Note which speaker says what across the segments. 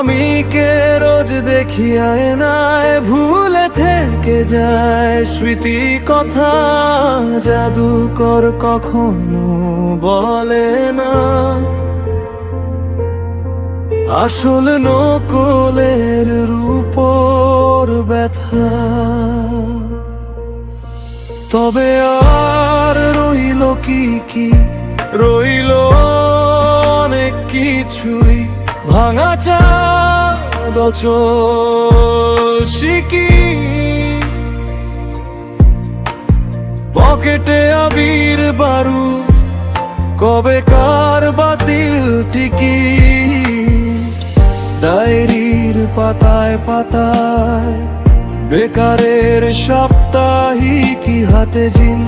Speaker 1: আমিকে রোজ দেখি আয়নায়, ভুলে থেকে যায় স্মৃতি কথা। জাদুকর কখনো বলে না আসল নকলের রূপর ব্যথা। তবে আর রইল কি রইল অনেক কিছুই, ভাঙা চাঁদ অচল শিকি, পকেটে আবির বারু, কবে কার বাতিল টিকি। ডায়েরির পাতায় পাতায় বেকারের সাপ্তাহিকী, হাতে জিন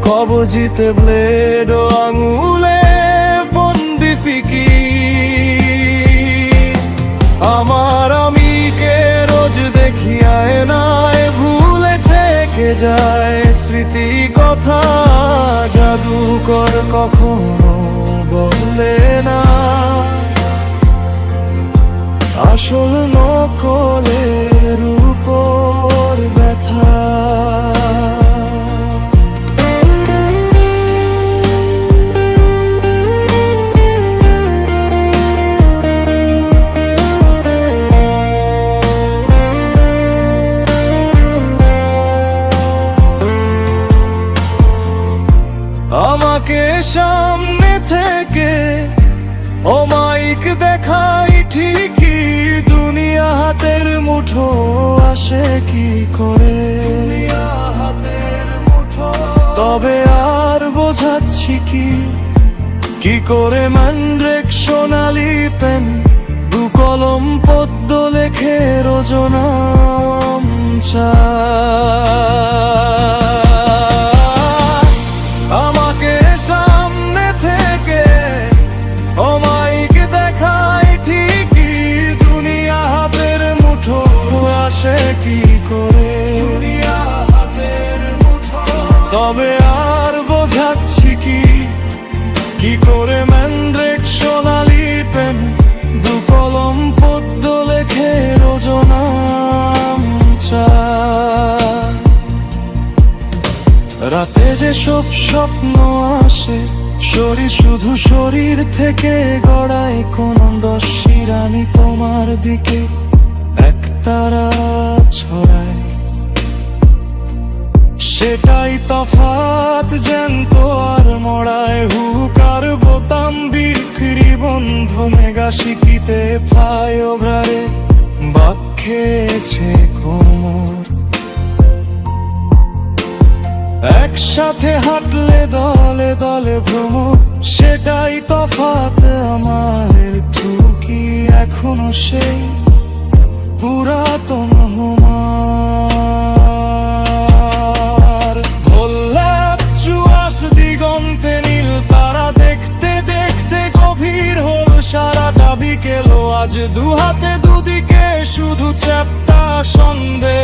Speaker 1: কবজিতে ব্লেড ও আঙুলে বন্দি ফিকি। আমার আমিকে রোজ দেখি আয়নায়, ভুলে থেকে যায় স্মৃতি কথা। জাদুকর কখনো বলে না আসল নকলের উপর ব্যথা। আমাকে সামনে থেকে অমায়িক দেখাই ঠিকই, দুনিয়া হাতের মুঠো আসে কি করে। তবে আর বোঝাচ্ছি কি করে ম্যান্ড্রেক সোনালি পেন, দু কলম পদ্ম লেখে রোজনাম চা। আমাকে সামনে থেকে অমায়িক দেখায় ঠিকই, দুনিয়া হাতের মুঠো আসে কি করে। তবে আর বোঝাচ্ছি কি করে ম্যান্ড্রেক সোনালি পেন, দু কলম পদ্ম লেখে রোজনাম চা। রাতে যে সব স্বপ্ন আসে, শুধু শরীর থেকে গড়ায় কোন দস্যি রানী তোমার দিকে এক তারা ছড়ায়। সেটাই তফাৎ জ্যান্ত আর মড়ায়, হুকার বোতাম বিক্রি বন্ধ, মেগা শিকিতে ফ্লাইওভারে বাক খেয়েছে কোমর। একসাথে হাঁটলে দলে দলে ভ্রমর, সেটাই তফাৎ আমাদের টুকি এখনো সেই পুরাতন হোমার। ভোল্লাপ চুয়াশ দিগন্তে নীল তারা, দেখতে দেখতে গভীর হল সারাটা বিকেল। আজ দুহাতে দুদিকে শুধু চ্যাপ্টা সন্দেশ,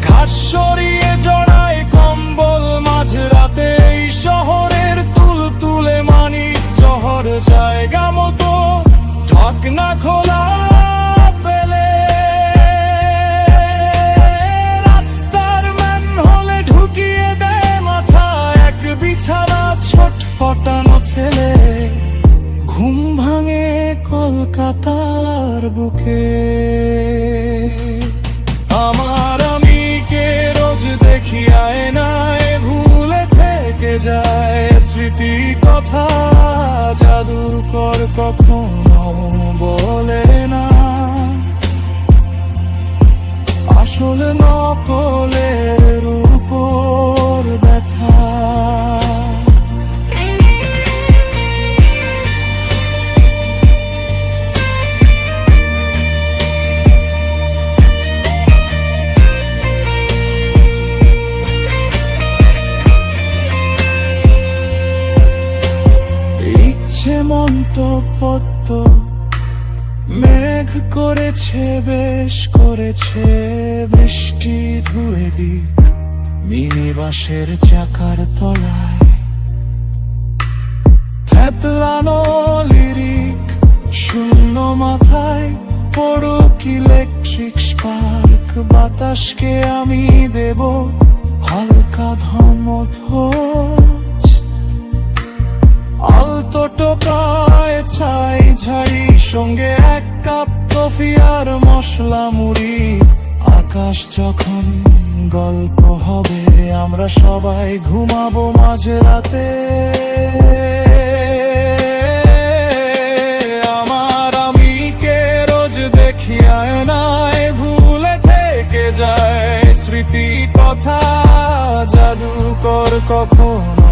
Speaker 1: ঘাস সরিয়ে জড়ায় কম্বল মাঝরাতে। এই শহরের তুলতুলে মানিক জহর, জায়গা মতো ঢাকনা খোলা পেলে রাস্তার ম্যান হলে ঢুকিয়ে দেয় মাথা এক বিছানা ছটফটানো ছেলে। ঘুম ভাঙে কলকাতার বুকে। আমার আমিকে রোজ দেখি আয়নায়, ভুলে থেকে যায় স্মৃতি কথা। জাদুকর কখনো বলে না আসল নকলের উপর ব্যথা। মন্তব্য মেঘ করেছে, বেশ করেছে বৃষ্টি ধুয়ে দিক মিনি বাসের চাকার তলায়। থেতলানো লিরিক বাতাসকে আমি দেব হালকা ধমধোজ, আলতো টোকায় ছাই ঝাড়ি, সঙ্গে এক কাপ কফি আর মশলা মুড়ি। আকাশ যখন গল্প হবে, আমরা সবাই ঘুমাবো মাঝরাতে। আমার আমিকে রোজ দেখি আয়নায়, ভুলে থেকে যায় স্মৃতি কথা। জাদুকর কখনো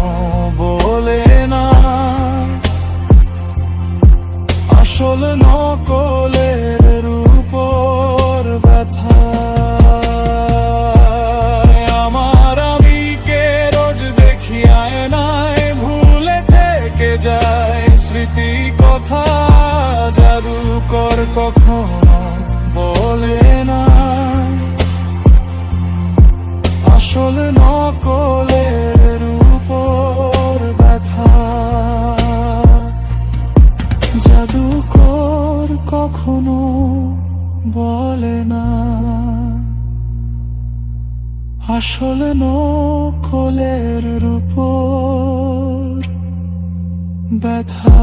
Speaker 1: বলে না আসল নকলের উপর ব্যথা। আমার আমিকে রোজ দেখি আয়নায়, ভুলে থেকে যায় স্মৃতি কথা। জাদুকর কখনো বলে না আসল নকলের উপর ব্যথা। জাদুকর কখনো বলে না আসল নকলের উপর ব্যথা।